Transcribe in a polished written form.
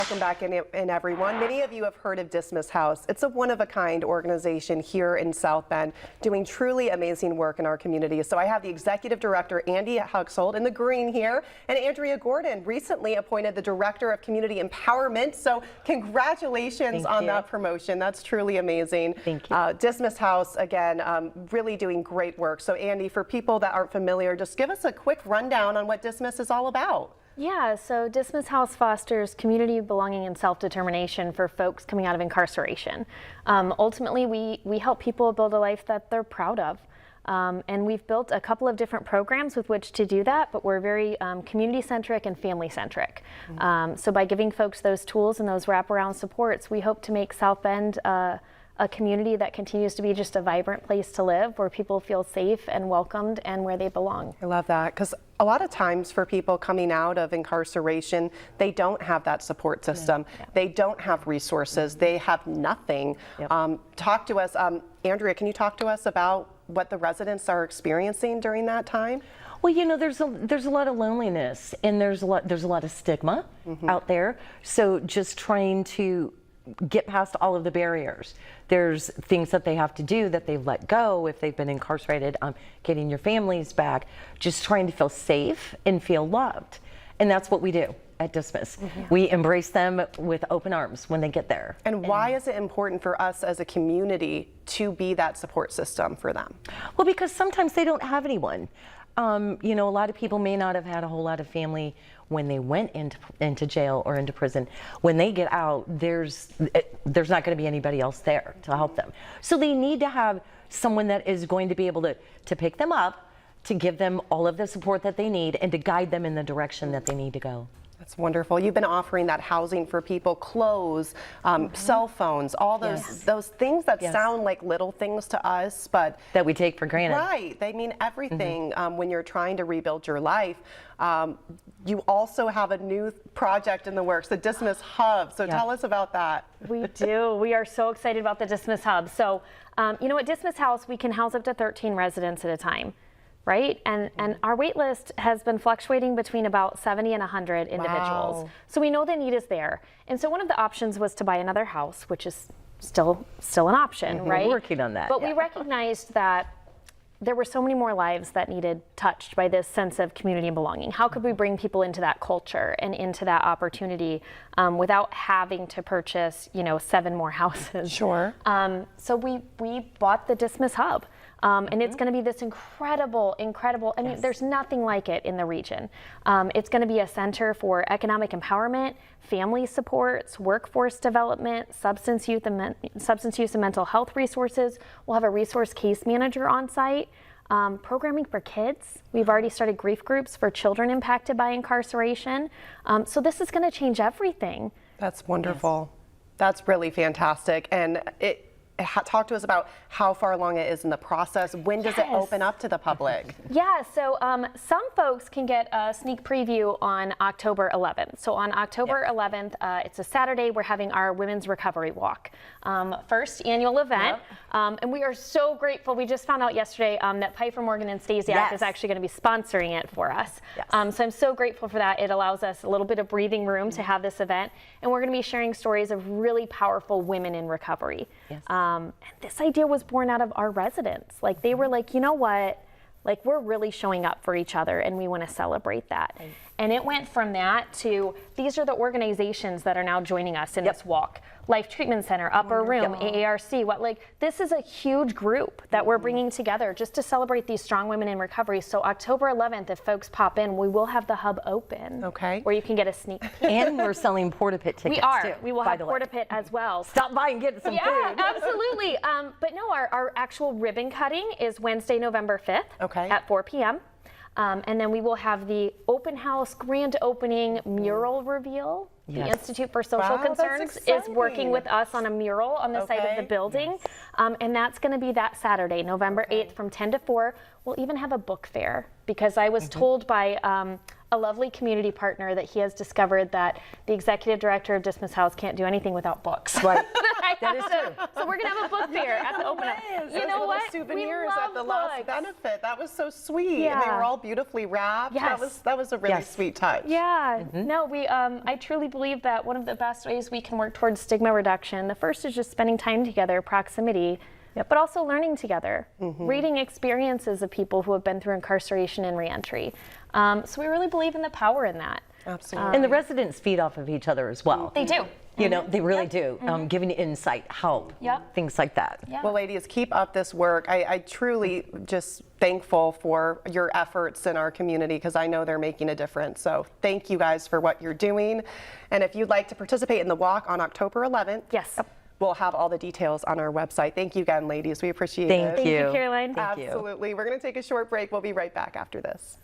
Welcome back in everyone. Many of you have heard of Dismas House. It's a one-of-a-kind organization here in South Bend doing truly amazing work in our community. So I have the Executive Director, Andy Huxhold, in the green here, and Andrea Gordon, recently appointed the Director of Community Empowerment. So congratulations on that promotion. That's truly amazing. Thank you. Dismas House, again, really doing great work. So Andy, for people that aren't familiar, just give us a quick rundown on what Dismas is all about. Yeah, so Dismas House fosters community belonging and self-determination for folks coming out of incarceration. Ultimately, we help people build a life that they're proud of. And we've built a couple of different programs with which to do that, but we're very community-centric and family-centric. So by giving folks those tools and those wraparound supports, we hope to make South Bend a community that continues to be just a vibrant place to live, where people feel safe and welcomed and where they belong. I love that, because a lot of times for people coming out of incarceration, they don't have that support system. Yeah. They don't have resources. They have nothing. Yep. Talk to us, Andrea, can you talk to us about what the residents are experiencing during that time? Well, you know, there's a lot of loneliness, and there's a lot of stigma out there. So just trying to get past all of the barriers. There's things that they have to do that they've let go if they've been incarcerated, getting your families back, just trying to feel safe and feel loved. And that's what we do at Dismas. We embrace them with open arms when they get there. And why is it important for us as a community to be that support system for them? Well, because sometimes they don't have anyone. You know, a lot of people may not have had a whole lot of family when they went into jail or into prison. When they get out, there's not going to be anybody else there to help them. So they need to have someone that is going to be able to pick them up, to give them all of the support that they need, and to guide them in the direction that they need to go. That's wonderful. You've been offering that housing for people, clothes, cell phones, all those things that sound like little things to us, but that we take for granted. Right. They mean everything when you're trying to rebuild your life. You also have a new project in the works, the Dismas Hub. So tell us about that. We do. We are so excited about the Dismas Hub. So, you know, at Dismas House, we can house up to 13 residents at a time. Right? And our wait list has been fluctuating between about 70 and 100 individuals. Wow. So we know the need is there. And so one of the options was to buy another house, which is still an option, right? We're working on that. But we recognized that there were so many more lives that needed touched by this sense of community and belonging. How could we bring people into that culture and into that opportunity without having to purchase, you know, 7 more houses? Sure. So we bought the Dismas Hub. And it's going to be this incredible, I mean, there's nothing like it in the region. It's going to be a center for economic empowerment, family supports, workforce development, substance use and mental health resources. We'll have a resource case manager on site. Programming for kids. We've already started grief groups for children impacted by incarceration. So this is going to change everything. That's wonderful. Yes. That's really fantastic. And talk to us about how far along it is in the process. When does it open up to the public? Yeah, so some folks can get a sneak preview on October 11th. So on October 11th, it's a Saturday, we're having our Women's Recovery Walk. First annual event. And we are so grateful. We just found out yesterday that Piper Morgan and Stasiak is actually going to be sponsoring it for us. So I'm so grateful for that. It allows us a little bit of breathing room to have this event. And we're going to be sharing stories of really powerful women in recovery. And this idea was born out of our residents. Like, they were like, you know what? Like, we're really showing up for each other and we want to celebrate that. Right. And it went from that to, these are the organizations that are now joining us in this walk. Life Treatment Center, Upper Room, AARC, this is a huge group that we're bringing together just to celebrate these strong women in recovery. So October 11th, if folks pop in, we will have the hub open. Okay. Where you can get a sneak peek. And we're selling Porta Pit tickets too. We will have Porta Pit as well. Stop by and get some food. Yeah, absolutely. But no, our actual ribbon cutting is Wednesday, November 5th at 4 p.m. And then we will have the open house grand opening mural reveal. The Institute for Social Concerns is working with us on a mural on the site of the building. And that's going to be that Saturday, November 8th from 10 to 4. We'll even have a book fair, because I was told by a lovely community partner that he has discovered that the executive director of Dismas House can't do anything without books. Right. I That is true. So we're gonna have a book fair at the open house. You Those know little what? souvenirs we love at the last books. benefit. That was so sweet. And they Yeah. were all beautifully wrapped. Yes. That was a really Yes. sweet touch. Yeah, no, I truly believe that one of the best ways we can work towards stigma reduction, the first is just spending time together, proximity, but also learning together, reading experiences of people who have been through incarceration and reentry. So we really believe in the power in that. Absolutely. And the residents feed off of each other as well. They do. You know, they really do. Giving insight, help, Yep. things like that. Yeah. Well, ladies, keep up this work. I truly just thankful for your efforts in our community because I know they're making a difference. So thank you guys for what you're doing. And if you'd like to participate in the walk on October 11th, Yes. we'll have all the details on our website. Thank you again, ladies. We appreciate Thank it. Thank you, you. Caroline. Thank you. Absolutely. We're going to take a short break. We'll be right back after this.